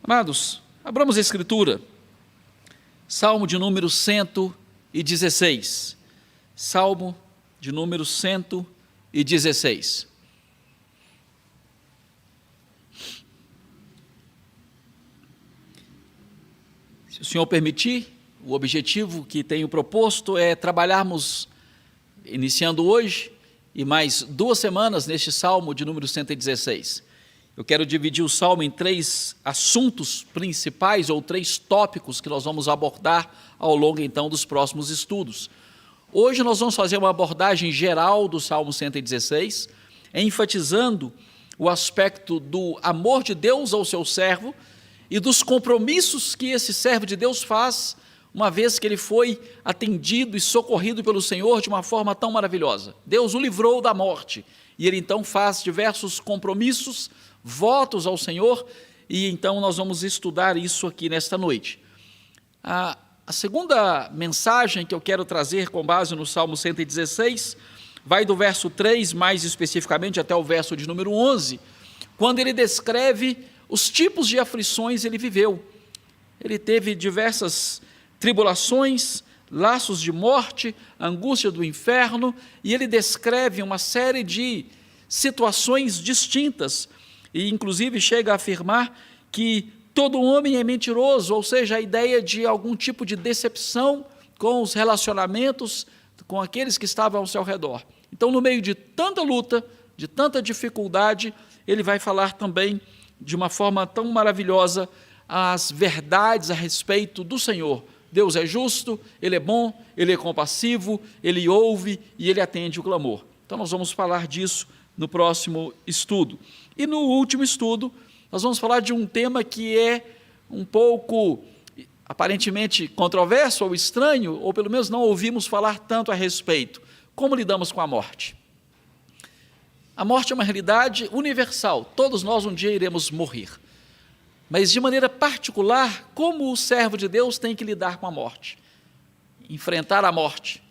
Amados, abramos a Escritura, Salmo de número 116, Salmo de número 116. Se o Senhor permitir, o objetivo que tenho proposto é trabalharmos, iniciando hoje, e mais 2 semanas neste Salmo de número 116. Eu quero dividir o Salmo em 3 assuntos principais, ou 3 tópicos que nós vamos abordar ao longo, então, dos próximos estudos. Hoje nós vamos fazer uma abordagem geral do Salmo 116, enfatizando o aspecto do amor de Deus ao seu servo e dos compromissos que esse servo de Deus faz, uma vez que ele foi atendido e socorrido pelo Senhor de uma forma tão maravilhosa. Deus o livrou da morte, e ele então faz diversos compromissos, votos ao Senhor, e então nós vamos estudar isso aqui nesta noite. A segunda mensagem que eu quero trazer com base no Salmo 116, vai do verso 3, mais especificamente até o verso de número 11, quando ele descreve os tipos de aflições que ele viveu. Ele teve diversas tribulações, laços de morte, angústia do inferno, e ele descreve uma série de situações distintas, e inclusive chega a afirmar que todo homem é mentiroso, ou seja, a ideia de algum tipo de decepção com os relacionamentos, com aqueles que estavam ao seu redor. Então, no meio de tanta luta, de tanta dificuldade, ele vai falar também de uma forma tão maravilhosa as verdades a respeito do Senhor. Deus é justo, Ele é bom, Ele é compassivo, Ele ouve e Ele atende o clamor. Então nós vamos falar disso no próximo estudo. E no último estudo, nós vamos falar de um tema que é um pouco, aparentemente, controverso ou estranho, ou pelo menos não ouvimos falar tanto a respeito. Como lidamos com a morte? A morte é uma realidade universal, todos nós um dia iremos morrer. Mas, de maneira particular, como o servo de Deus tem que lidar com a morte? Enfrentar a morte,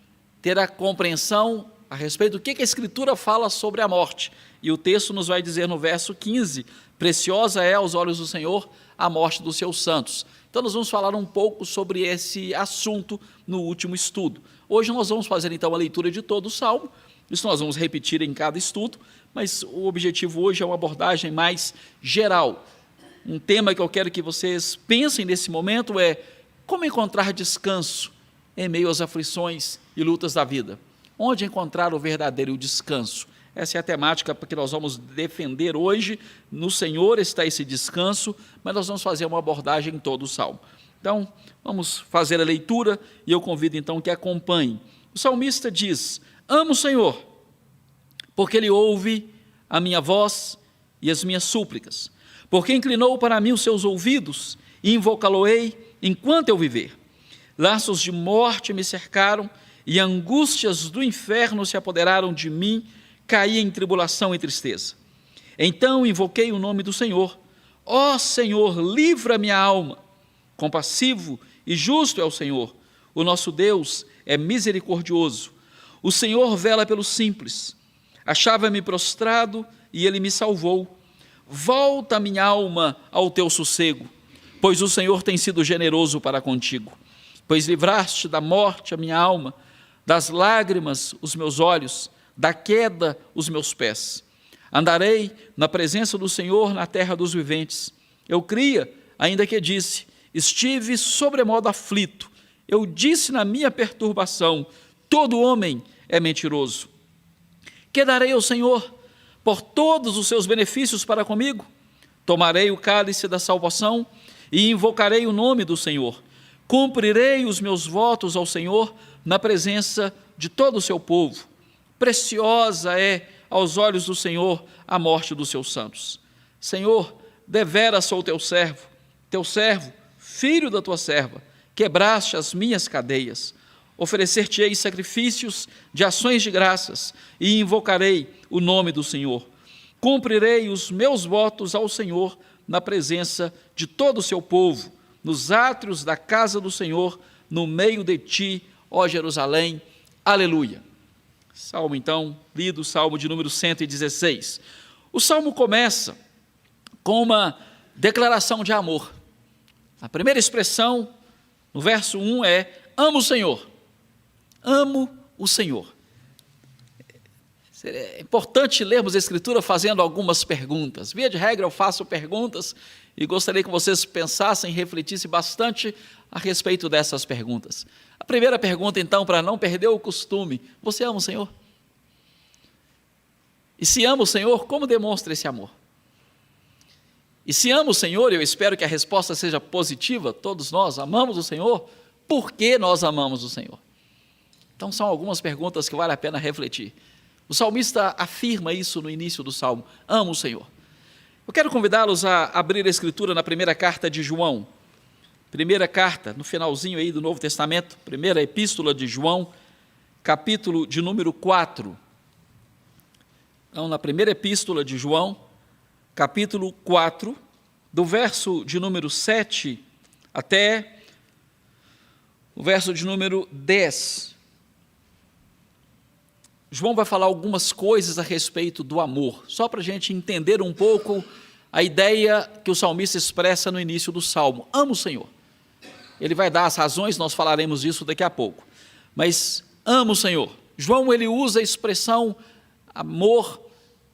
ter a compreensão a respeito do que a Escritura fala sobre a morte. E o texto nos vai dizer no verso 15, preciosa é aos olhos do Senhor a morte dos seus santos. Então nós vamos falar um pouco sobre esse assunto no último estudo. Hoje nós vamos fazer então a leitura de todo o Salmo, isso nós vamos repetir em cada estudo, mas o objetivo hoje é uma abordagem mais geral. Um tema que eu quero que vocês pensem nesse momento é como encontrar descanso em meio às aflições e lutas da vida. Onde encontrar o verdadeiro descanso? Essa é a temática que nós vamos defender hoje. No Senhor está esse descanso, mas nós vamos fazer uma abordagem em todo o Salmo. Então, vamos fazer a leitura e eu convido então que acompanhem. O salmista diz: amo o Senhor, porque Ele ouve a minha voz e as minhas súplicas. Porque inclinou para mim os seus ouvidos, e invocá-lo-ei enquanto eu viver. Laços de morte me cercaram, e angústias do inferno se apoderaram de mim, caí em tribulação e tristeza. Então invoquei o nome do Senhor. Ó Senhor, livra minha alma. Compassivo e justo é o Senhor. O nosso Deus é misericordioso. O Senhor vela pelos simples. Achava-me prostrado, e Ele me salvou. Volta, minha alma, ao teu sossego, pois o Senhor tem sido generoso para contigo. Pois livraste da morte a minha alma, das lágrimas os meus olhos, da queda os meus pés. Andarei na presença do Senhor na terra dos viventes. Eu cria, ainda que disse, estive sobremodo aflito. Eu disse na minha perturbação, todo homem é mentiroso. Que darei ao Senhor por todos os seus benefícios para comigo? Tomarei o cálice da salvação e invocarei o nome do Senhor. Cumprirei os meus votos ao Senhor na presença de todo o seu povo. Preciosa é aos olhos do Senhor a morte dos seus santos. Senhor, deveras sou teu servo, filho da tua serva, quebraste as minhas cadeias. Oferecer-te-ei sacrifícios de ações de graças e invocarei o nome do Senhor. Cumprirei os meus votos ao Senhor na presença de todo o seu povo, nos átrios da casa do Senhor, no meio de ti, ó Jerusalém. Aleluia. Salmo, então, lido, Salmo de número 116. O Salmo começa com uma declaração de amor. A primeira expressão, no verso 1, é: amo o Senhor. Amo o Senhor. É importante lermos a Escritura fazendo algumas perguntas. Via de regra, eu faço perguntas e gostaria que vocês pensassem e refletissem bastante a respeito dessas perguntas. A primeira pergunta, então, para não perder o costume: você ama o Senhor? E se ama o Senhor, como demonstra esse amor? E se ama o Senhor, eu espero que a resposta seja positiva, todos nós amamos o Senhor, por que nós amamos o Senhor? Então são algumas perguntas que vale a pena refletir. O salmista afirma isso no início do salmo: amo o Senhor. Eu quero convidá-los a abrir a Escritura na primeira carta de João. Primeira carta, no finalzinho aí do Novo Testamento, primeira epístola de João, capítulo de número 4. Então, na primeira epístola de João, capítulo 4, do verso de número 7 até o verso de número 10. João vai falar algumas coisas a respeito do amor, só para a gente entender um pouco a ideia que o salmista expressa no início do salmo: amo o Senhor. Ele vai dar as razões, nós falaremos disso daqui a pouco, mas amo o Senhor. João, ele usa a expressão amor,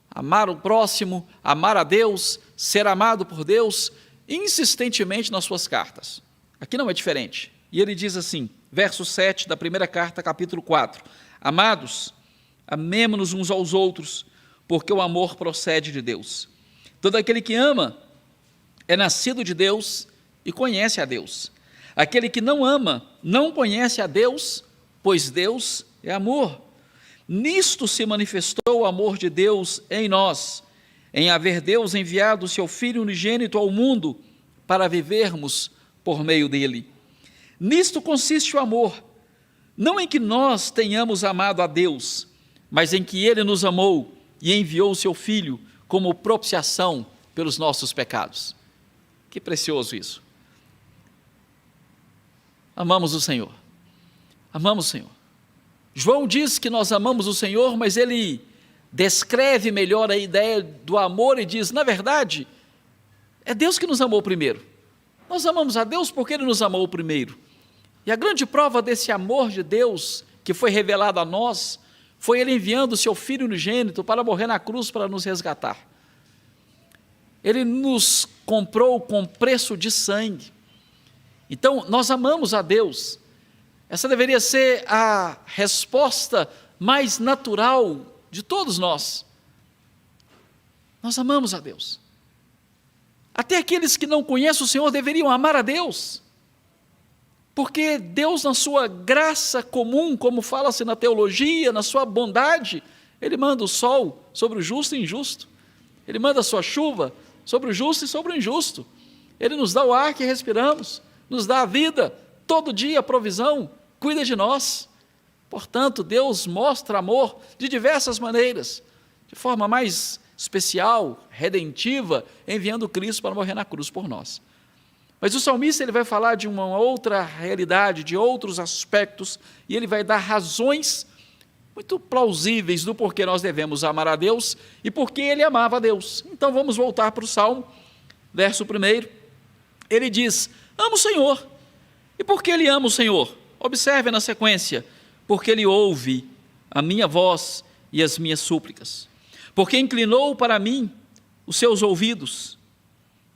amar o próximo, amar a Deus, ser amado por Deus, insistentemente nas suas cartas. Aqui não é diferente. E ele diz assim, verso 7 da primeira carta, capítulo 4: amados, amemo-nos uns aos outros, porque o amor procede de Deus. Todo aquele que ama é nascido de Deus e conhece a Deus. Aquele que não ama não conhece a Deus, pois Deus é amor. Nisto se manifestou o amor de Deus em nós, em haver Deus enviado o seu Filho unigênito ao mundo para vivermos por meio dele. Nisto consiste o amor, não em que nós tenhamos amado a Deus, mas em que ele nos amou e enviou o seu Filho como propiciação pelos nossos pecados. Que precioso isso. Amamos o Senhor. Amamos o Senhor. João diz que nós amamos o Senhor, mas ele descreve melhor a ideia do amor e diz: na verdade, é Deus que nos amou primeiro. Nós amamos a Deus porque Ele nos amou primeiro. E a grande prova desse amor de Deus que foi revelado a nós foi Ele enviando o seu Filho unigênito para morrer na cruz para nos resgatar. Ele nos comprou com preço de sangue. Então, nós amamos a Deus. Essa deveria ser a resposta mais natural de todos nós. Nós amamos a Deus. Até aqueles que não conhecem o Senhor deveriam amar a Deus. Porque Deus, na sua graça comum, como fala-se na teologia, na sua bondade, Ele manda o sol sobre o justo e injusto. Ele manda a sua chuva sobre o justo e sobre o injusto. Ele nos dá o ar que respiramos, nos dá a vida, todo dia a provisão, cuida de nós. Portanto, Deus mostra amor de diversas maneiras, de forma mais especial, redentiva, enviando Cristo para morrer na cruz por nós. Mas o salmista ele vai falar de uma outra realidade, de outros aspectos, e ele vai dar razões muito plausíveis do porquê nós devemos amar a Deus e porquê ele amava a Deus. Então vamos voltar para o Salmo, verso 1. Ele diz: amo o Senhor. E por que ele ama o Senhor? Observe na sequência: porque ele ouve a minha voz e as minhas súplicas. Porque inclinou para mim os seus ouvidos.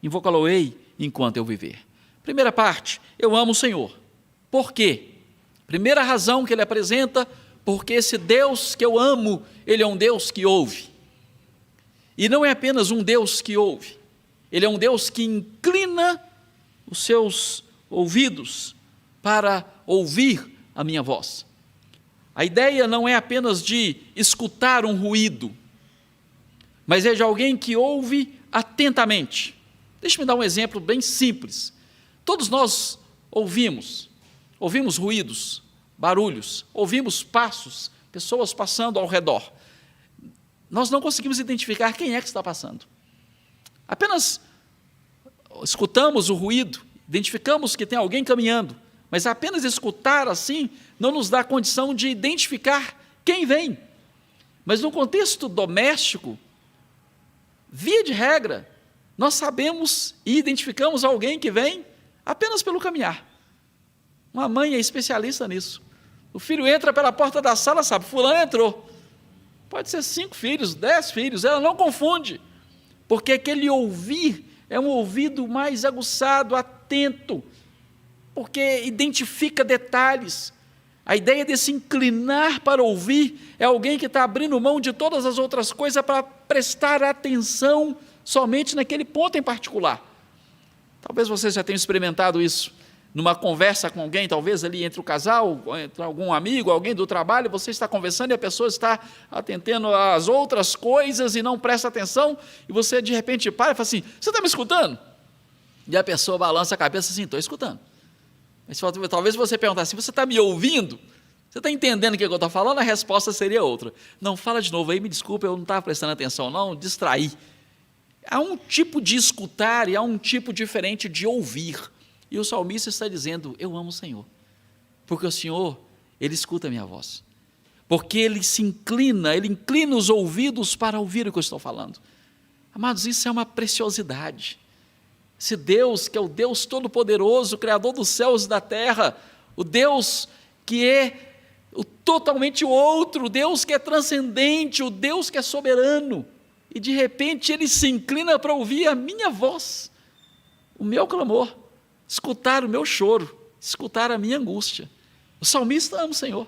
Invocá-lo-ei enquanto eu viver. Primeira parte, eu amo o Senhor. Por quê? Primeira razão que ele apresenta: porque esse Deus que eu amo, Ele é um Deus que ouve. E não é apenas um Deus que ouve, Ele é um Deus que inclina os seus ouvidos para ouvir a minha voz. A ideia não é apenas de escutar um ruído, mas é de alguém que ouve atentamente. Deixe-me dar um exemplo bem simples. Todos nós ouvimos ruídos, barulhos, ouvimos passos, pessoas passando ao redor. Nós não conseguimos identificar quem é que está passando. Apenas escutamos o ruído, identificamos que tem alguém caminhando, mas apenas escutar assim não nos dá condição de identificar quem vem. Mas no contexto doméstico, via de regra, nós sabemos e identificamos alguém que vem apenas pelo caminhar. Uma mãe é especialista nisso. O filho entra pela porta da sala, sabe, fulano entrou. Pode ser 5 filhos, 10 filhos, ela não confunde, porque aquele ouvir é um ouvido mais aguçado, atento, porque identifica detalhes. A ideia de se inclinar para ouvir é alguém que está abrindo mão de todas as outras coisas para prestar atenção somente naquele ponto em particular. Talvez você já tenha experimentado isso numa conversa com alguém, talvez ali entre o casal, entre algum amigo, alguém do trabalho, você está conversando e a pessoa está atentendo às outras coisas e não presta atenção, e você de repente para e fala assim, você está me escutando? E a pessoa balança a cabeça assim, estou escutando. Mas talvez você perguntasse, você está me ouvindo? Você está entendendo o que eu estou falando? A resposta seria outra. Não, fala de novo aí, me desculpa, eu não estava prestando atenção não, distraí. Há um tipo de escutar e há um tipo diferente de ouvir. E o salmista está dizendo, eu amo o Senhor, porque o Senhor, Ele escuta a minha voz, porque Ele se inclina, Ele inclina os ouvidos para ouvir o que eu estou falando. Amados, isso é uma preciosidade. Esse Deus, que é o Deus Todo-Poderoso, Criador dos céus e da terra, o Deus que é o totalmente outro, o Deus que é transcendente, o Deus que é soberano, e de repente Ele se inclina para ouvir a minha voz, o meu clamor, escutar o meu choro, escutar a minha angústia. O salmista ama o Senhor.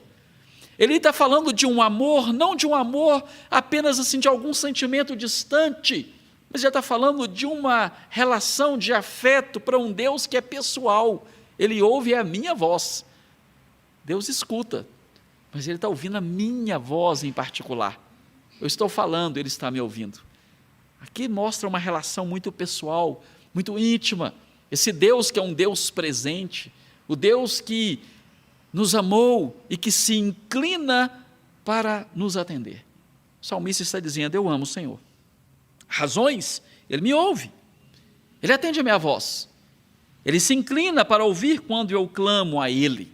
Ele está falando de um amor, não de um amor apenas assim, de algum sentimento distante, mas já está falando de uma relação de afeto para um Deus que é pessoal. Ele ouve a minha voz. Deus escuta, mas Ele está ouvindo a minha voz em particular. Eu estou falando, Ele está me ouvindo. Aqui mostra uma relação muito pessoal, muito íntima. Esse Deus que é um Deus presente, o Deus que nos amou e que se inclina para nos atender. O salmista está dizendo, eu amo o Senhor. Razões? Ele me ouve, Ele atende a minha voz, Ele se inclina para ouvir quando eu clamo a Ele.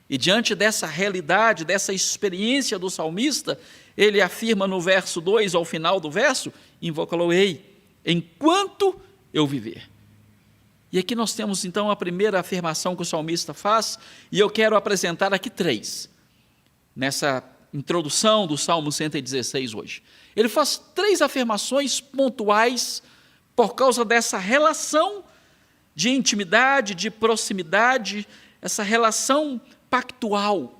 E diante dessa realidade, dessa experiência do salmista, ele afirma no verso 2, ao final do verso, invoca-lo-ei, enquanto eu viver. E aqui nós temos então a primeira afirmação que o salmista faz, e eu quero apresentar aqui 3, nessa introdução do Salmo 116 hoje. Ele faz 3 afirmações pontuais por causa dessa relação de intimidade, de proximidade, essa relação pactual,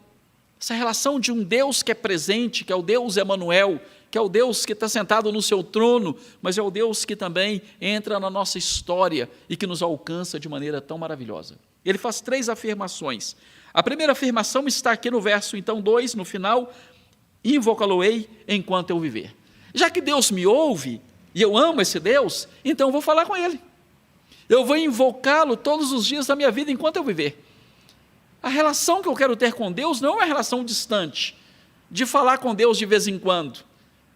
essa relação de um Deus que é presente, que é o Deus Emanuel, que é o Deus que está sentado no seu trono, mas é o Deus que também entra na nossa história e que nos alcança de maneira tão maravilhosa. Ele faz 3 afirmações. A primeira afirmação está aqui no verso, então, 2, no final, invoca-lo-ei enquanto eu viver. Já que Deus me ouve, e eu amo esse Deus, então eu vou falar com Ele. Eu vou invocá-lo todos os dias da minha vida enquanto eu viver. A relação que eu quero ter com Deus não é uma relação distante, de falar com Deus de vez em quando.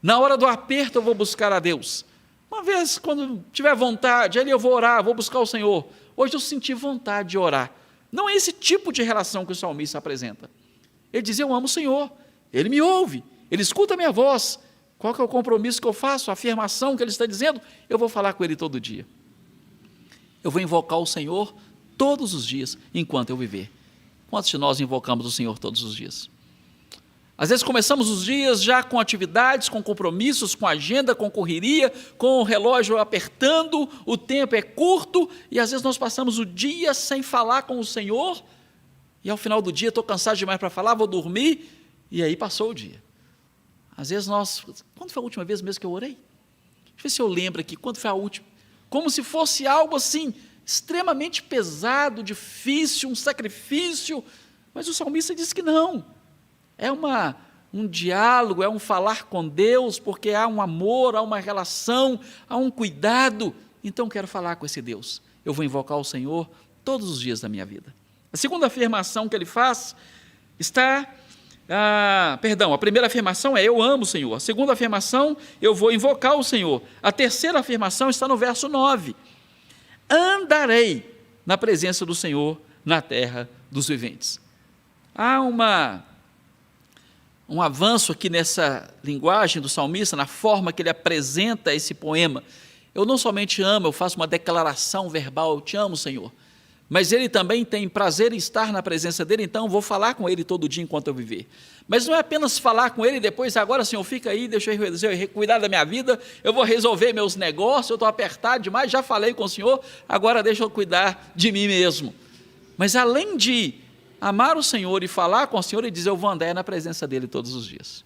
Na hora do aperto eu vou buscar a Deus. Uma vez, quando tiver vontade, ali eu vou orar, vou buscar o Senhor. Hoje eu senti vontade de orar. Não é esse tipo de relação que o salmista apresenta. Ele diz, eu amo o Senhor, Ele me ouve, Ele escuta a minha voz. Qual que é o compromisso que eu faço? A afirmação que Ele está dizendo? Eu vou falar com Ele todo dia. Eu vou invocar o Senhor todos os dias, enquanto eu viver. Quantos de nós invocamos o Senhor todos os dias? Às vezes começamos os dias já com atividades, com compromissos, com agenda, com correria, com o relógio apertando, o tempo é curto, e às vezes nós passamos o dia sem falar com o Senhor, e ao final do dia estou cansado demais para falar, vou dormir, e aí passou o dia. Às vezes quando foi a última vez mesmo que eu orei? Deixa eu ver se eu lembro aqui, quando foi a última? Como se fosse algo assim, extremamente pesado, difícil, um sacrifício, mas o salmista diz que não. É um diálogo, é um falar com Deus, porque há um amor, há uma relação, há um cuidado. Então quero falar com esse Deus. Eu vou invocar o Senhor todos os dias da minha vida. A segunda afirmação que ele faz está... a primeira afirmação é eu amo o Senhor. A segunda afirmação, eu vou invocar o Senhor. A terceira afirmação está no verso 9. Andarei na presença do Senhor na terra dos viventes. Há um avanço aqui nessa linguagem do salmista, na forma que ele apresenta esse poema. Eu não somente amo, eu faço uma declaração verbal, eu te amo, Senhor, mas Ele também tem prazer em estar na presença dEle, então eu vou falar com Ele todo dia enquanto eu viver. Mas não é apenas falar com Ele e depois, agora Senhor, fica aí, deixa eu cuidar da minha vida, eu vou resolver meus negócios, eu estou apertado demais, já falei com o Senhor, agora deixa eu cuidar de mim mesmo. Mas além de amar o Senhor e falar com o Senhor, Ele diz, eu vou andar na presença dEle todos os dias.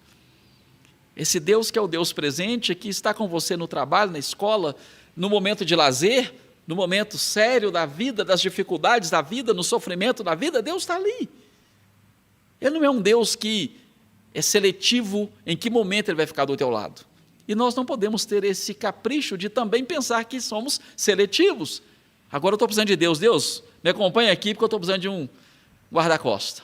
Esse Deus que é o Deus presente, que está com você no trabalho, na escola, no momento de lazer, no momento sério da vida, das dificuldades da vida, no sofrimento da vida, Deus está ali. Ele não é um Deus que é seletivo em que momento Ele vai ficar do teu lado. E nós não podemos ter esse capricho de também pensar que somos seletivos. Agora eu estou precisando de Deus. Deus, me acompanha aqui porque eu estou precisando de um guarda-costa.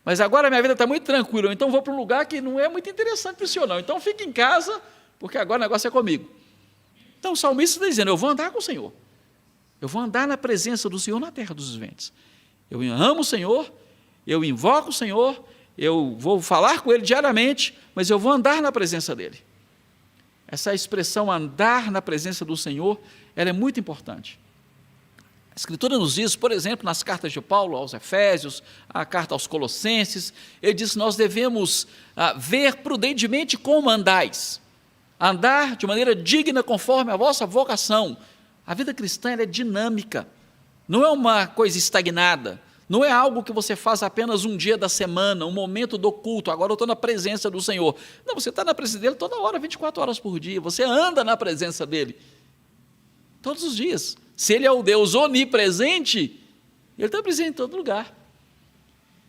Mas agora a minha vida está muito tranquila, então vou para um lugar que não é muito interessante para o Senhor, não. Então fique em casa, porque agora o negócio é comigo. Então o salmista está dizendo, eu vou andar com o Senhor. Eu vou andar na presença do Senhor na terra dos viventes. Eu amo o Senhor, eu invoco o Senhor, eu vou falar com Ele diariamente, mas eu vou andar na presença dEle. Essa expressão, andar na presença do Senhor, ela é muito importante. A Escritura nos diz, por exemplo, nas cartas de Paulo aos Efésios, a carta aos Colossenses, ele diz que nós devemos ver prudentemente como andais, andar de maneira digna conforme a vossa vocação. A vida cristã ela é dinâmica, não é uma coisa estagnada, não é algo que você faz apenas um dia da semana, um momento do culto, agora eu estou na presença do Senhor. Não, você está na presença dEle toda hora, 24 horas por dia, você anda na presença dEle, todos os dias. Se Ele é o Deus onipresente, Ele está presente em todo lugar.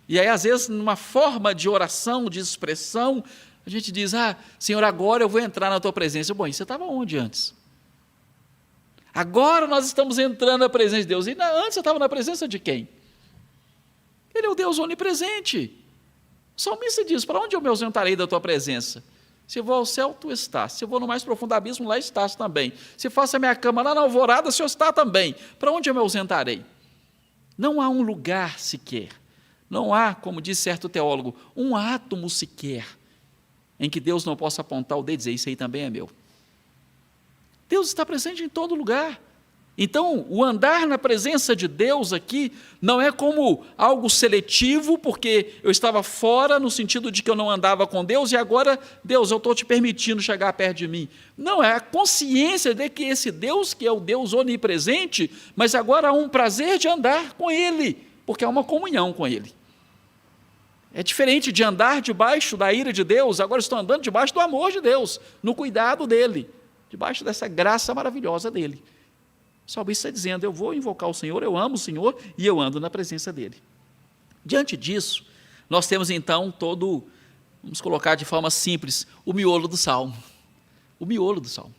E aí, às vezes, numa forma de oração, de expressão, a gente diz, Senhor, agora eu vou entrar na Tua presença. Bom, e você estava onde antes? Agora nós estamos entrando na presença de Deus. E antes você estava na presença de quem? Ele é o Deus onipresente. O salmista diz, para onde eu me ausentarei da Tua presença? Se vou ao céu, Tu estás. Se vou no mais profundo abismo, lá estás também. Se faço a minha cama lá na alvorada, o Senhor está também. Para onde eu me ausentarei? Não há um lugar sequer, não há, como diz certo teólogo, um átomo sequer em que Deus não possa apontar o dedo e dizer, isso aí também é meu. Deus está presente em todo lugar. Então, o andar na presença de Deus aqui não é como algo seletivo, porque eu estava fora no sentido de que eu não andava com Deus e agora, Deus, eu estou te permitindo chegar perto de mim. Não, é a consciência de que esse Deus, que é o Deus onipresente, mas agora há um prazer de andar com Ele, porque há uma comunhão com Ele. É diferente de andar debaixo da ira de Deus, agora estou andando debaixo do amor de Deus, no cuidado dEle, debaixo dessa graça maravilhosa dEle. O salmista está dizendo, eu vou invocar o Senhor, eu amo o Senhor e eu ando na presença dEle. Diante disso, nós temos então vamos colocar de forma simples, o miolo do Salmo. O miolo do Salmo.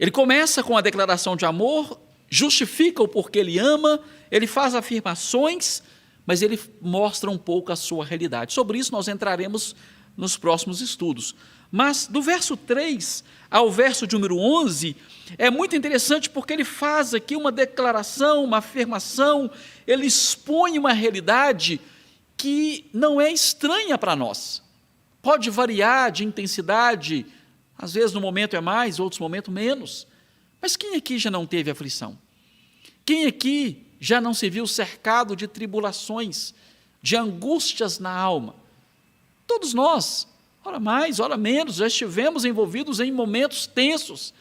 Ele começa com a declaração de amor, justifica o porquê ele ama, ele faz afirmações, mas ele mostra um pouco a sua realidade. Sobre isso nós entraremos nos próximos estudos. Mas do verso 3 ao verso de número 11, é muito interessante porque ele faz aqui uma declaração, uma afirmação, ele expõe uma realidade que não é estranha para nós. Pode variar de intensidade, às vezes no momento é mais, outros momentos menos. Mas quem aqui já não teve aflição? Quem aqui já não se viu cercado de tribulações, de angústias na alma? Todos nós, ora mais, ora menos, já estivemos envolvidos em momentos tensos,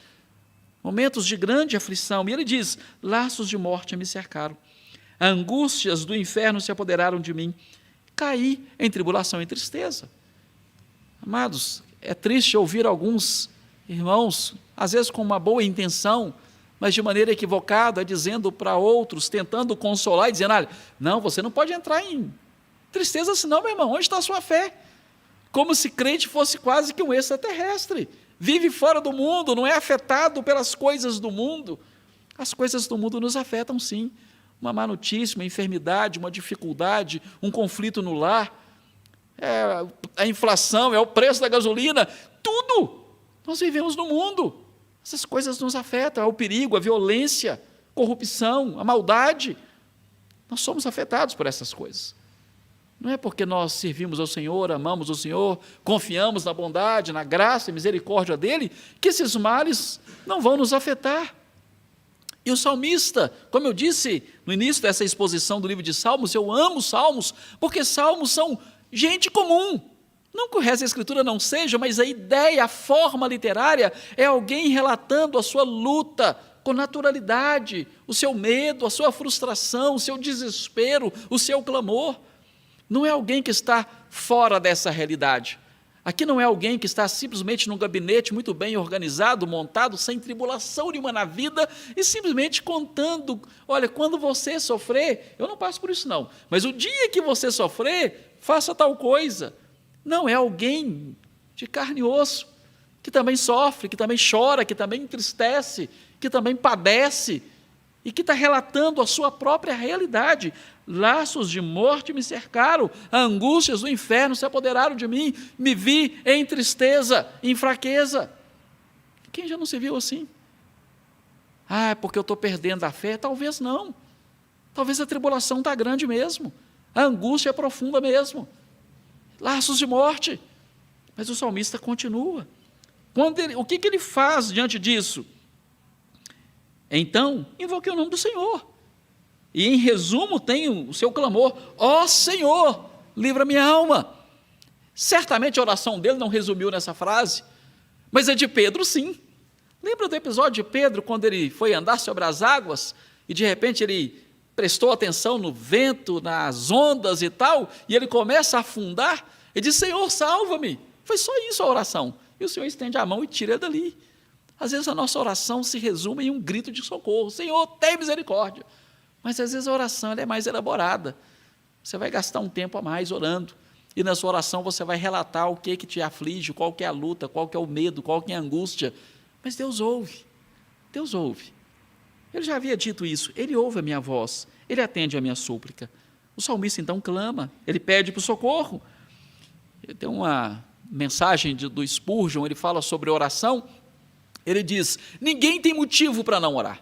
momentos de grande aflição. E ele diz, laços de morte me cercaram, angústias do inferno se apoderaram de mim, caí em tribulação e tristeza. Amados, é triste ouvir alguns irmãos, às vezes com uma boa intenção, mas de maneira equivocada, dizendo para outros, tentando consolar e dizendo, não, você não pode entrar em tristeza senão, meu irmão, onde está a sua fé? Como se crente fosse quase que um extraterrestre, vive fora do mundo, não é afetado pelas coisas do mundo. As coisas do mundo nos afetam sim, uma má notícia, uma enfermidade, uma dificuldade, um conflito no lar, a inflação, é o preço da gasolina, tudo, nós vivemos no mundo, essas coisas nos afetam, é o perigo, a violência, a corrupção, a maldade, nós somos afetados por essas coisas. Não é porque nós servimos ao Senhor, amamos o Senhor, confiamos na bondade, na graça e misericórdia dEle, que esses males não vão nos afetar. E o salmista, como eu disse no início dessa exposição do livro de Salmos, eu amo Salmos, porque Salmos são gente comum. Não que o resto da Escritura não seja, mas a ideia, a forma literária é alguém relatando a sua luta com naturalidade, o seu medo, a sua frustração, o seu desespero, o seu clamor. Não é alguém que está fora dessa realidade. Aqui não é alguém que está simplesmente num gabinete muito bem organizado, montado, sem tribulação nenhuma na vida, e simplesmente contando, olha, quando você sofrer, eu não passo por isso não, mas o dia que você sofrer, faça tal coisa. Não, é alguém de carne e osso, que também sofre, que também chora, que também entristece, que também padece, e que está relatando a sua própria realidade. Laços de morte me cercaram, angústias do inferno se apoderaram de mim, me vi em tristeza, em fraqueza. Quem já não se viu assim? É porque eu estou perdendo a fé? Talvez não. Talvez a tribulação está grande mesmo, a angústia é profunda mesmo. Laços de morte. Mas o salmista continua. O que ele faz diante disso? Então, invoquei o nome do Senhor. E em resumo tem o seu clamor: ó Senhor, livra minha alma. Certamente a oração dele não resumiu nessa frase, mas a de Pedro sim. Lembra do episódio de Pedro, quando ele foi andar sobre as águas, e de repente ele prestou atenção no vento, nas ondas e tal, e ele começa a afundar, e diz: Senhor, salva-me. Foi só isso a oração. E o Senhor estende a mão e tira ele dali. Às vezes a nossa oração se resume em um grito de socorro: Senhor, tem misericórdia. Mas às vezes a oração ela é mais elaborada. Você vai gastar um tempo a mais orando, e na sua oração você vai relatar o que te aflige, qual que é a luta, qual que é o medo, qual que é a angústia. Mas Deus ouve, Deus ouve. Ele já havia dito isso, Ele ouve a minha voz, Ele atende a minha súplica. O salmista então clama, ele pede para o socorro. Tem uma mensagem do Spurgeon, ele fala sobre oração, ele diz: ninguém tem motivo para não orar.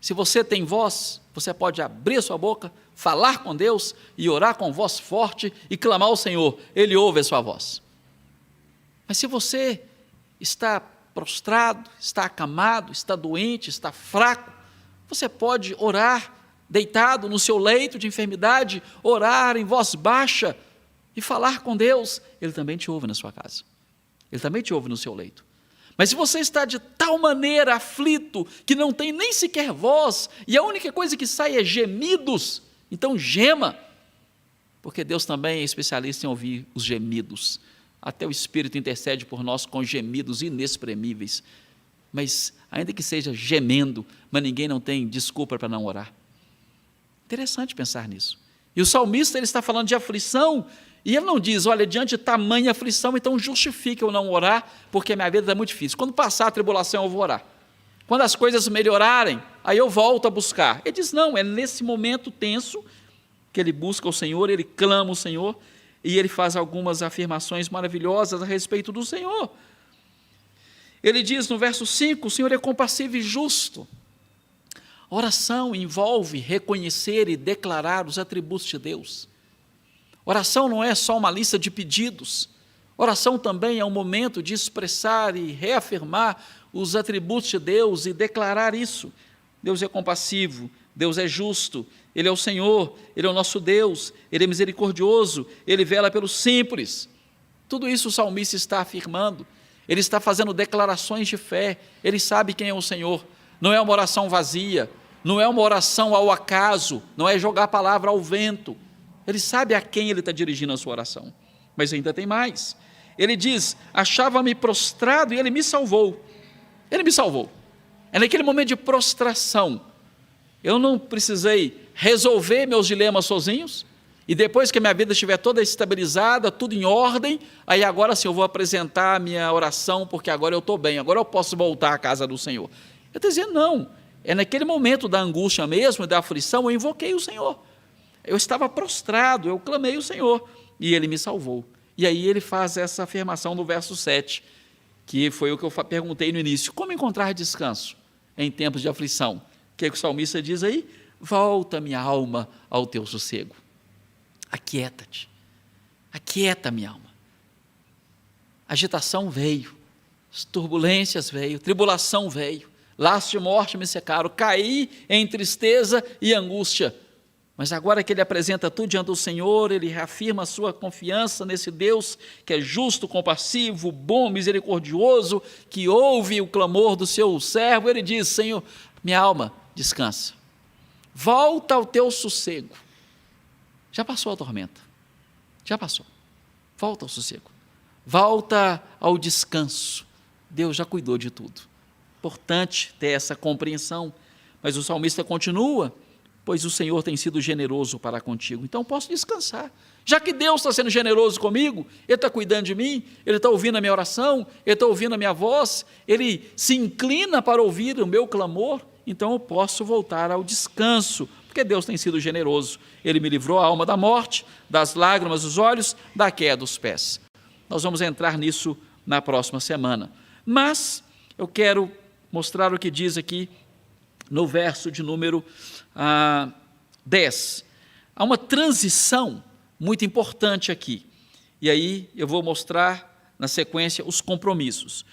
Se você tem voz, você pode abrir a sua boca, falar com Deus e orar com voz forte e clamar ao Senhor, Ele ouve a sua voz. Mas se você está prostrado, está acamado, está doente, está fraco, você pode orar deitado no seu leito de enfermidade, orar em voz baixa e falar com Deus. Ele também te ouve na sua casa, Ele também te ouve no seu leito. Mas se você está de tal maneira aflito, que não tem nem sequer voz, e a única coisa que sai é gemidos, então gema, porque Deus também é especialista em ouvir os gemidos. Até o Espírito intercede por nós com gemidos inexprimíveis, mas ainda que seja gemendo, mas ninguém não tem desculpa para não orar. Interessante pensar nisso. E o salmista ele está falando de aflição, e ele não diz: olha, diante de tamanha aflição, então justifica eu não orar, porque a minha vida está muito difícil. Quando passar a tribulação eu vou orar. Quando as coisas melhorarem, aí eu volto a buscar. Ele diz: não, é nesse momento tenso que ele busca o Senhor, ele clama o Senhor, e ele faz algumas afirmações maravilhosas a respeito do Senhor. Ele diz no verso 5, o Senhor é compassivo e justo. Oração envolve reconhecer e declarar os atributos de Deus. Oração não é só uma lista de pedidos. Oração também é um momento de expressar e reafirmar os atributos de Deus e declarar isso. Deus é compassivo, Deus é justo, Ele é o Senhor, Ele é o nosso Deus, Ele é misericordioso, Ele vela pelos simples. Tudo isso o salmista está afirmando. Ele está fazendo declarações de fé. Ele sabe quem é o Senhor. Não é uma oração vazia, não é uma oração ao acaso, não é jogar a palavra ao vento. Ele sabe a quem ele está dirigindo a sua oração. Mas ainda tem mais. Ele diz: achava-me prostrado e Ele me salvou. Ele me salvou. É naquele momento de prostração. Eu não precisei resolver meus dilemas sozinhos, e depois que a minha vida estiver toda estabilizada, tudo em ordem, aí agora sim eu vou apresentar a minha oração, porque agora eu estou bem, agora eu posso voltar à casa do Senhor. Eu estou dizendo: não, é naquele momento da angústia mesmo, da aflição, eu invoquei o Senhor. Eu estava prostrado, eu clamei o Senhor, e Ele me salvou. E aí ele faz essa afirmação no verso 7, que foi o que eu perguntei no início: como encontrar descanso em tempos de aflição? O que o salmista diz aí? Volta minha alma ao teu sossego. Aquieta-te, aquieta minha alma. Agitação veio, as turbulências veio, tribulação veio, laços de morte me secaram, caí em tristeza e angústia. Mas agora que ele apresenta tudo diante do Senhor, ele reafirma a sua confiança nesse Deus que é justo, compassivo, bom, misericordioso, que ouve o clamor do seu servo. Ele diz: Senhor, minha alma, descansa, volta ao teu sossego. Já passou a tormenta, já passou, volta ao sossego, volta ao descanso. Deus já cuidou de tudo. Importante ter essa compreensão. Mas o salmista continua: pois o Senhor tem sido generoso para contigo, então posso descansar. Já que Deus está sendo generoso comigo, Ele está cuidando de mim, Ele está ouvindo a minha oração, Ele está ouvindo a minha voz, Ele se inclina para ouvir o meu clamor, então eu posso voltar ao descanso, porque Deus tem sido generoso. Ele me livrou a alma da morte, das lágrimas dos olhos, da queda dos pés. Nós vamos entrar nisso na próxima semana. Mas eu quero mostrar o que diz aqui no verso de número 10. Há uma transição muito importante aqui. E aí eu vou mostrar na sequência os compromissos.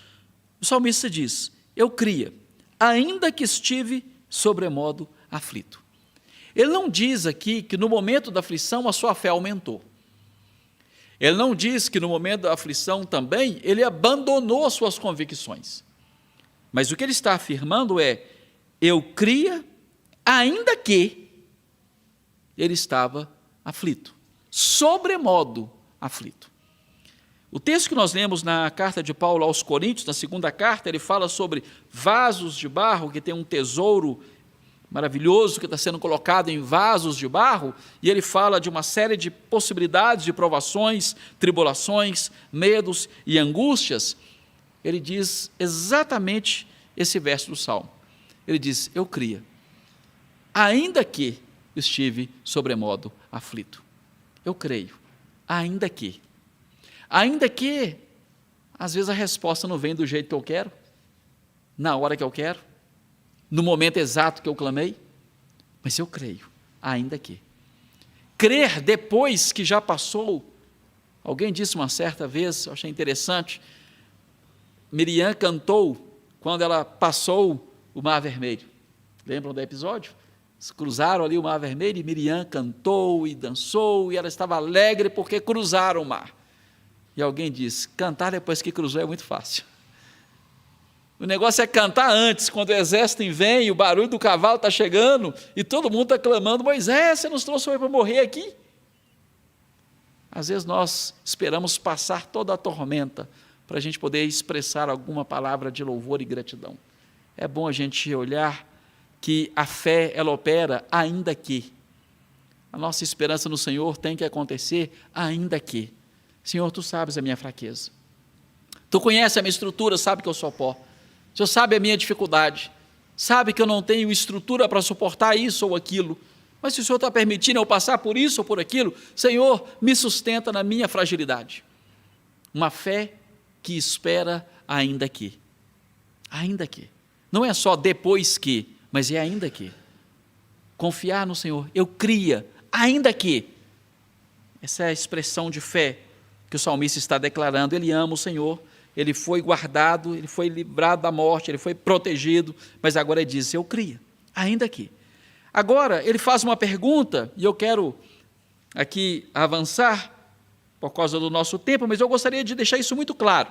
O salmista diz: eu cria, ainda que estive sobremodo aflito. Ele não diz aqui que no momento da aflição a sua fé aumentou. Ele não diz que no momento da aflição também ele abandonou as suas convicções. Mas o que ele está afirmando é: eu cria, ainda que ele estava aflito, sobremodo aflito. O texto que nós lemos na carta de Paulo aos Coríntios, na segunda carta, ele fala sobre vasos de barro, que tem um tesouro maravilhoso que está sendo colocado em vasos de barro, e ele fala de uma série de possibilidades de provações, tribulações, medos e angústias. Ele diz exatamente esse verso do Salmo. Ele diz: eu cria, ainda que estive sobremodo aflito. Eu creio, ainda que. Ainda que, às vezes a resposta não vem do jeito que eu quero, na hora que eu quero, no momento exato que eu clamei, mas eu creio, ainda que. Crer depois que já passou. Alguém disse uma certa vez, eu achei interessante, Miriam cantou quando ela passou o Mar Vermelho. Lembram do episódio? Eles cruzaram ali o Mar Vermelho e Miriam cantou e dançou, e ela estava alegre porque cruzaram o mar. E alguém disse: cantar depois que cruzou é muito fácil. O negócio é cantar antes, quando o exército vem, o barulho do cavalo está chegando, e todo mundo está clamando: Moisés, você nos trouxe para morrer aqui? Às vezes nós esperamos passar toda a tormenta, para a gente poder expressar alguma palavra de louvor e gratidão. É bom a gente olhar que a fé, ela opera ainda que. A nossa esperança no Senhor tem que acontecer ainda que. Senhor, Tu sabes a minha fraqueza. Tu conheces a minha estrutura, sabe que eu sou pó. O Senhor sabe a minha dificuldade, sabe que eu não tenho estrutura para suportar isso ou aquilo, mas se o Senhor está permitindo eu passar por isso ou por aquilo, Senhor, me sustenta na minha fragilidade. Uma fé que espera ainda que. Ainda que. Não é só depois que, mas é ainda que. Confiar no Senhor, eu cria, ainda que. Essa é a expressão de fé que o salmista está declarando. Ele ama o Senhor, ele foi guardado, ele foi livrado da morte, ele foi protegido, mas agora ele diz: eu cria, ainda que. Agora, ele faz uma pergunta, e eu quero aqui avançar, por causa do nosso tempo, mas eu gostaria de deixar isso muito claro.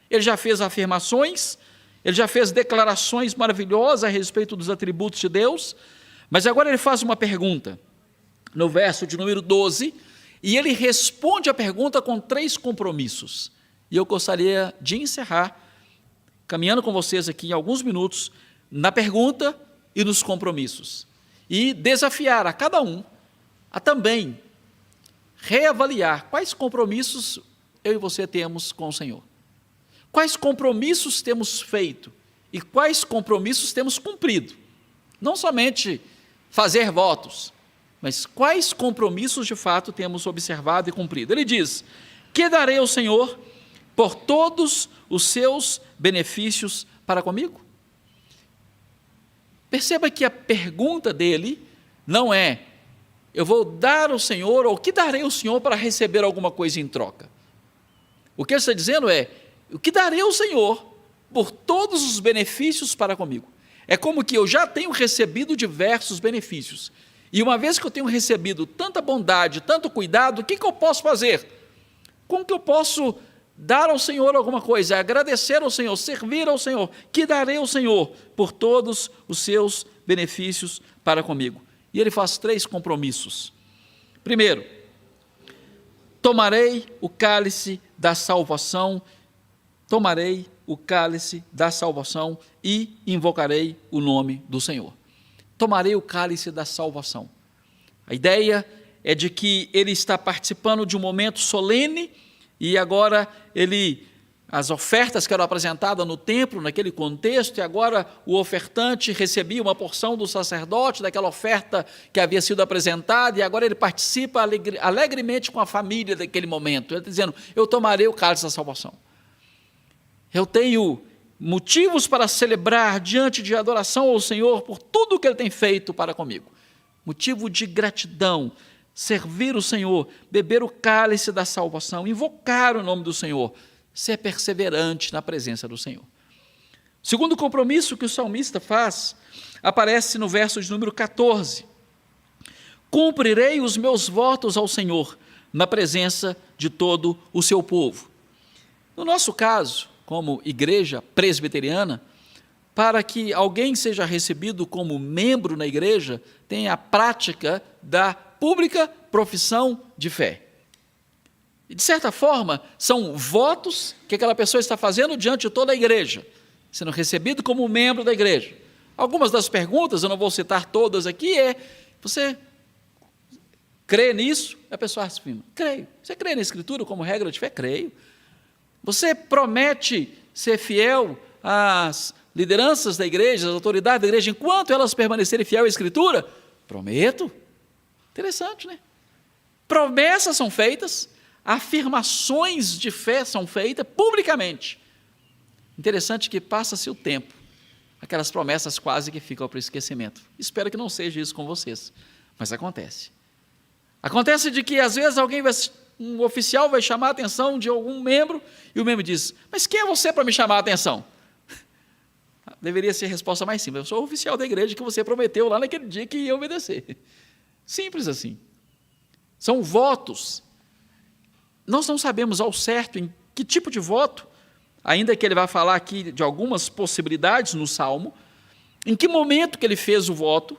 Ele já fez afirmações, ele já fez declarações maravilhosas a respeito dos atributos de Deus, mas agora ele faz uma pergunta, no verso de número 12, e ele responde a pergunta com 3 compromissos. E eu gostaria de encerrar, caminhando com vocês aqui em alguns minutos, na pergunta e nos compromissos. E desafiar a cada um a também reavaliar quais compromissos eu e você temos com o Senhor. Quais compromissos temos feito e quais compromissos temos cumprido. Não somente fazer votos, mas quais compromissos de fato temos observado e cumprido. Ele diz: que darei ao Senhor por todos os seus benefícios para comigo? Perceba que a pergunta dele não é: eu vou dar ao Senhor, ou o que darei ao Senhor para receber alguma coisa em troca? O que ele está dizendo é: o que darei ao Senhor por todos os benefícios para comigo? É como que eu já tenho recebido diversos benefícios. E uma vez que eu tenho recebido tanta bondade, tanto cuidado, o que eu posso fazer? Como que eu posso dar ao Senhor alguma coisa? Agradecer ao Senhor, servir ao Senhor. Que darei ao Senhor por todos os seus benefícios para comigo? E ele faz 3 compromissos. Primeiro, tomarei o cálice da salvação, tomarei o cálice da salvação e invocarei o nome do Senhor. Tomarei o cálice da salvação. A ideia é de que ele está participando de um momento solene e agora as ofertas que eram apresentadas no templo, naquele contexto, e agora o ofertante recebia uma porção do sacerdote, daquela oferta que havia sido apresentada, e agora ele participa alegremente com a família daquele momento. Ele está dizendo, eu tomarei o cálice da salvação. Eu tenho motivos para celebrar diante de adoração ao Senhor por tudo que Ele tem feito para comigo. Motivo de gratidão, servir o Senhor, beber o cálice da salvação, invocar o nome do Senhor, ser perseverante na presença do Senhor. O segundo compromisso que o salmista faz aparece no verso de número 14. Cumprirei os meus votos ao Senhor na presença de todo o seu povo. No nosso caso, como igreja presbiteriana, para que alguém seja recebido como membro na igreja, tem a prática da pública profissão de fé. E, de certa forma, são votos que aquela pessoa está fazendo diante de toda a igreja, sendo recebido como membro da igreja. Algumas das perguntas, eu não vou citar todas aqui, você crê nisso? A pessoa afirma, creio. Você crê na Escritura como regra de fé? Creio. Você promete ser fiel às lideranças da igreja, às autoridades da igreja, enquanto elas permanecerem fiel à Escritura? Prometo. Interessante, né? Promessas são feitas, afirmações de fé são feitas publicamente. Interessante que passa-se o tempo, aquelas promessas quase que ficam para o esquecimento. Espero que não seja isso com vocês, mas acontece. Acontece de que às vezes um oficial vai chamar a atenção de algum membro, e o membro diz, mas quem é você para me chamar a atenção? Deveria ser a resposta mais simples, eu sou o oficial da igreja que você prometeu lá naquele dia que ia obedecer. Simples assim. São votos. Nós não sabemos ao certo em que tipo de voto, ainda que ele vai falar aqui de algumas possibilidades no Salmo, em que momento que ele fez o voto,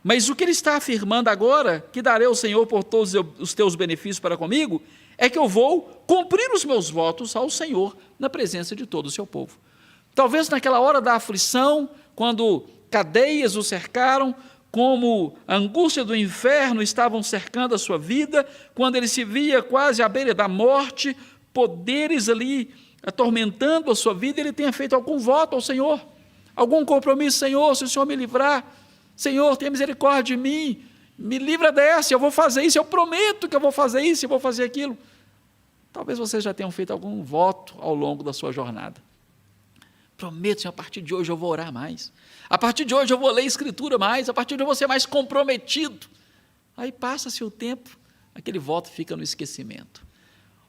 mas o que ele está afirmando agora, que darei ao Senhor por todos os teus benefícios para comigo, é que eu vou cumprir os meus votos ao Senhor na presença de todo o seu povo. Talvez naquela hora da aflição, quando cadeias o cercaram, como a angústia do inferno estavam cercando a sua vida, quando ele se via quase à beira da morte, poderes ali atormentando a sua vida, ele tenha feito algum voto ao Senhor, algum compromisso, Senhor, se o Senhor me livrar, Senhor, tenha misericórdia de mim, me livra dessa, eu vou fazer isso, eu prometo que eu vou fazer isso, eu vou fazer aquilo. Talvez vocês já tenham feito algum voto ao longo da sua jornada. Prometo, Senhor, a partir de hoje eu vou orar mais. A partir de hoje eu vou ler a Escritura mais. A partir de hoje eu vou ser mais comprometido. Aí passa-se o tempo, aquele voto fica no esquecimento.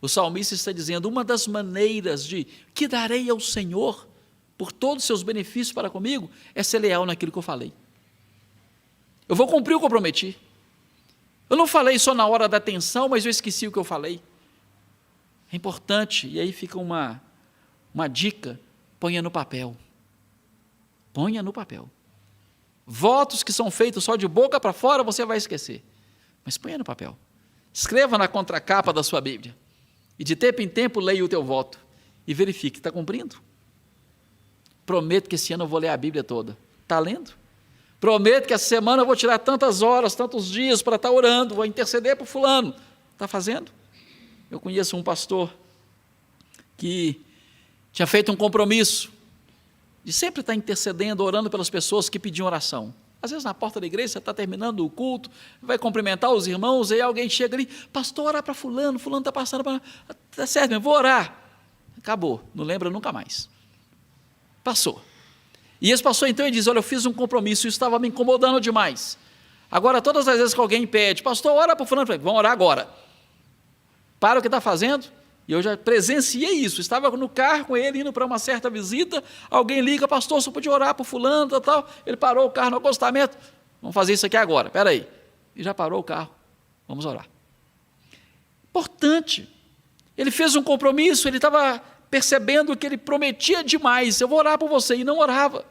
O salmista está dizendo, uma das maneiras de que darei ao Senhor por todos os seus benefícios para comigo, é ser leal naquilo que eu falei. Eu vou cumprir o que eu prometi. Eu não falei só na hora da atenção, mas eu esqueci o que eu falei. É importante, e aí fica uma dica, ponha no papel. Ponha no papel. Votos que são feitos só de boca para fora, você vai esquecer. Mas ponha no papel. Escreva na contracapa da sua Bíblia. E de tempo em tempo leia o teu voto. E verifique, está cumprindo? Prometo que esse ano eu vou ler a Bíblia toda. Está lendo? Prometo que essa semana eu vou tirar tantas horas, tantos dias para estar orando, vou interceder para o fulano. Está fazendo? Eu conheço um pastor que tinha feito um compromisso de sempre estar intercedendo, orando pelas pessoas que pediam oração. Às vezes na porta da igreja, você está terminando o culto, vai cumprimentar os irmãos, aí alguém chega ali, pastor, orar para fulano está passando, está certo, eu vou orar. Acabou, não lembra nunca mais. Passou. E esse pastor então ele diz, olha, eu fiz um compromisso, isso estava me incomodando demais. Agora todas as vezes que alguém pede, pastor, ora para fulano, vamos orar agora. Para o que está fazendo, E eu já presenciei isso, estava no carro com ele, indo para uma certa visita, alguém liga, pastor, você pode orar por fulano, tal. Ele parou o carro no acostamento, vamos fazer isso aqui agora, espera aí. E já parou o carro, vamos orar. Importante, ele fez um compromisso, ele estava percebendo que ele prometia demais, eu vou orar por você, e não orava.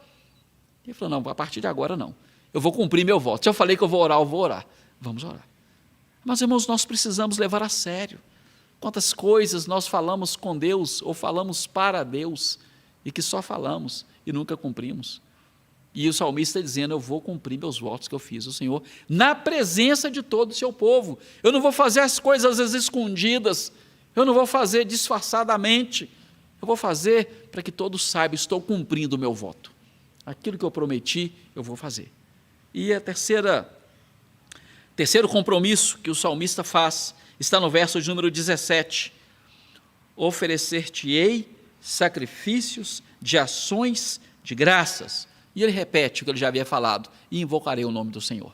Ele falou, não, a partir de agora não, eu vou cumprir meu voto, se eu falei que eu vou orar, vamos orar. Mas, irmãos, nós precisamos levar a sério. Quantas coisas nós falamos com Deus, ou falamos para Deus, e que só falamos e nunca cumprimos. E o salmista está dizendo, eu vou cumprir meus votos que eu fiz ao Senhor, na presença de todo o seu povo. Eu não vou fazer as coisas às vezes escondidas, eu não vou fazer disfarçadamente, eu vou fazer para que todos saibam, estou cumprindo o meu voto. Aquilo que eu prometi, eu vou fazer. E a terceiro compromisso que o salmista faz, está no verso de número 17, oferecer-te-ei sacrifícios de ações de graças. E ele repete o que ele já havia falado, e invocarei o nome do Senhor.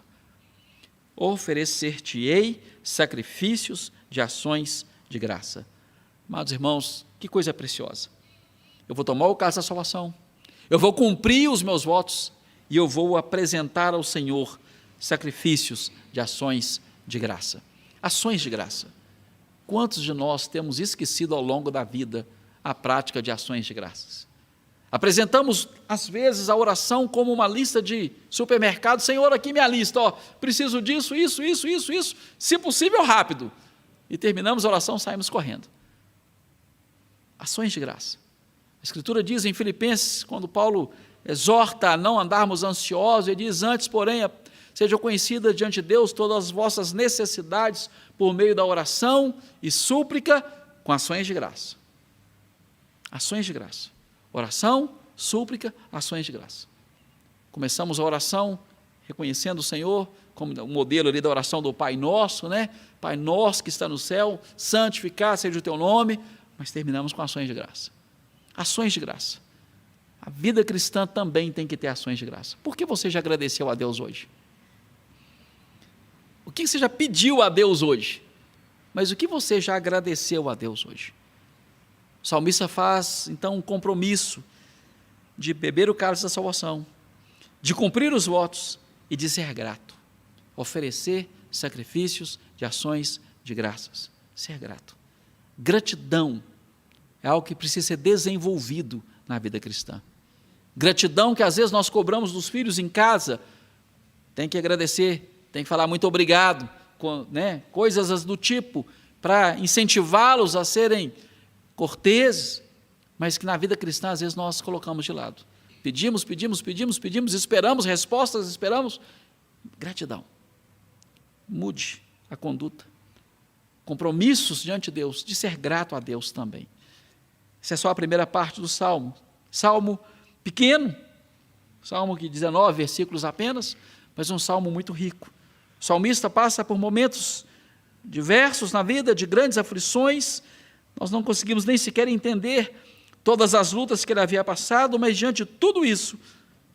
Oferecer-te-ei sacrifícios de ações de graça. Amados irmãos, que coisa preciosa. Eu vou tomar o cálice da salvação, eu vou cumprir os meus votos, e eu vou apresentar ao Senhor sacrifícios de ações de graça. Ações de graça. Quantos de nós temos esquecido ao longo da vida a prática de ações de graças? Apresentamos, às vezes, a oração como uma lista de supermercado. Senhor, aqui minha lista, preciso disso, isso, se possível rápido. E terminamos a oração, saímos correndo. Ações de graça. A Escritura diz em Filipenses, quando Paulo exorta a não andarmos ansiosos, ele diz, antes, porém, sejam conhecidas diante de Deus todas as vossas necessidades por meio da oração e súplica com ações de graça. Ações de graça. Oração, súplica, ações de graça. Começamos a oração reconhecendo o Senhor como o modelo ali da oração do Pai Nosso, né? Pai Nosso que está no céu, santificado seja o teu nome, mas terminamos com ações de graça. Ações de graça. A vida cristã também tem que ter ações de graça. Por que você já agradeceu a Deus hoje? O que você já pediu a Deus hoje? Mas o que você já agradeceu a Deus hoje? O salmista faz, então, um compromisso de beber o cálice da salvação, de cumprir os votos e de ser grato. Oferecer sacrifícios de ações de graças. Ser grato. Gratidão é algo que precisa ser desenvolvido na vida cristã. Gratidão que às vezes nós cobramos dos filhos em casa, tem que agradecer, tem que falar muito obrigado, né? Coisas do tipo, para incentivá-los a serem corteses, mas que na vida cristã às vezes nós colocamos de lado. Pedimos, esperamos respostas, esperamos. Gratidão. Mude a conduta. Compromissos diante de Deus, de ser grato a Deus também. Essa é só a primeira parte do Salmo. Salmo pequeno, Salmo que 19 versículos apenas, mas um salmo muito rico. O salmista passa por momentos diversos na vida, de grandes aflições. Nós não conseguimos nem sequer entender todas as lutas que ele havia passado, mas diante de tudo isso,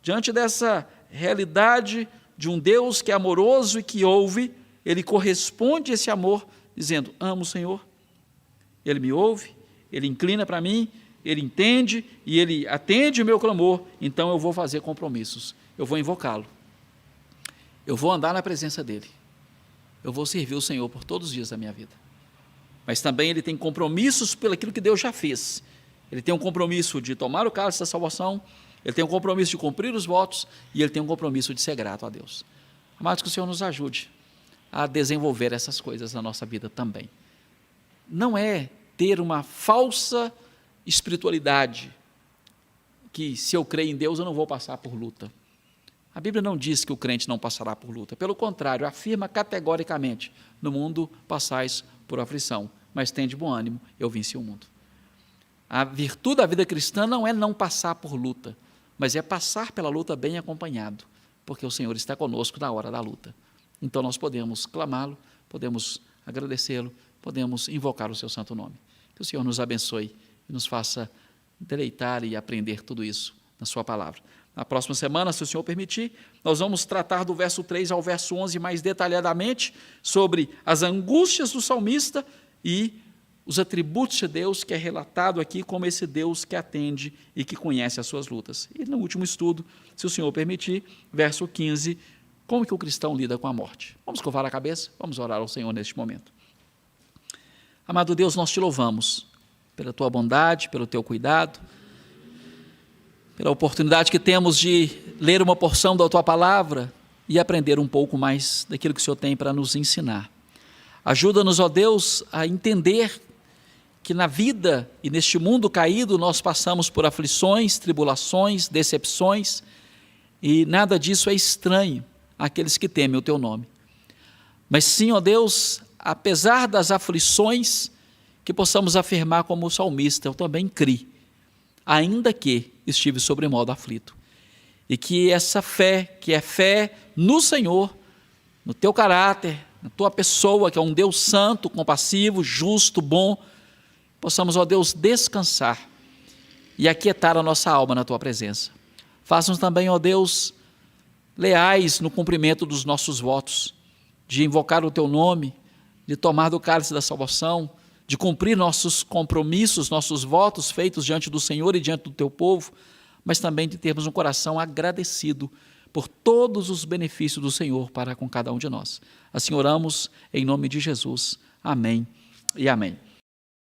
diante dessa realidade de um Deus que é amoroso e que ouve, ele corresponde a esse amor, dizendo, amo o Senhor, ele me ouve, ele inclina para mim, ele entende e ele atende o meu clamor, então eu vou fazer compromissos, eu vou invocá-lo, eu vou andar na presença dele, eu vou servir o Senhor por todos os dias da minha vida. Mas também ele tem compromissos pelo aquilo que Deus já fez. Ele tem um compromisso de tomar o cálice da salvação, ele tem um compromisso de cumprir os votos e ele tem um compromisso de ser grato a Deus. Amados, que o Senhor nos ajude a desenvolver essas coisas na nossa vida também. Não é ter uma falsa espiritualidade, que se eu creio em Deus eu não vou passar por luta. A Bíblia não diz que o crente não passará por luta, pelo contrário, afirma categoricamente, no mundo passais por aflição, mas tende bom ânimo, eu venci o mundo. A virtude da vida cristã não é não passar por luta, mas é passar pela luta bem acompanhado, porque o Senhor está conosco na hora da luta. Então nós podemos clamá-lo, podemos agradecê-lo, podemos invocar o seu santo nome. Que o Senhor nos abençoe e nos faça deleitar e aprender tudo isso na sua palavra. Na próxima semana, se o Senhor permitir, nós vamos tratar do verso 3 ao verso 11 mais detalhadamente sobre as angústias do salmista e os atributos de Deus que é relatado aqui como esse Deus que atende e que conhece as suas lutas. E no último estudo, se o Senhor permitir, verso 15, como que o cristão lida com a morte? Vamos curvar a cabeça? Vamos orar ao Senhor neste momento. Amado Deus, nós te louvamos pela tua bondade, pelo teu cuidado, pela oportunidade que temos de ler uma porção da tua palavra e aprender um pouco mais daquilo que o Senhor tem para nos ensinar. Ajuda-nos, ó Deus, a entender que na vida e neste mundo caído nós passamos por aflições, tribulações, decepções, e nada disso é estranho àqueles que temem o teu nome. Mas sim, ó Deus, apesar das aflições, que possamos afirmar como o salmista, eu também criei, ainda que estive sobremodo aflito. E que essa fé, que é fé no Senhor, no teu caráter, na tua pessoa, que é um Deus santo, compassivo, justo, bom, possamos, ó Deus, descansar e aquietar a nossa alma na tua presença. Faça-nos também, ó Deus, leais no cumprimento dos nossos votos, de invocar o teu nome, de tomar do cálice da salvação, de cumprir nossos compromissos, nossos votos feitos diante do Senhor e diante do teu povo, mas também de termos um coração agradecido por todos os benefícios do Senhor para com cada um de nós. Assim oramos em nome de Jesus. Amém e amém.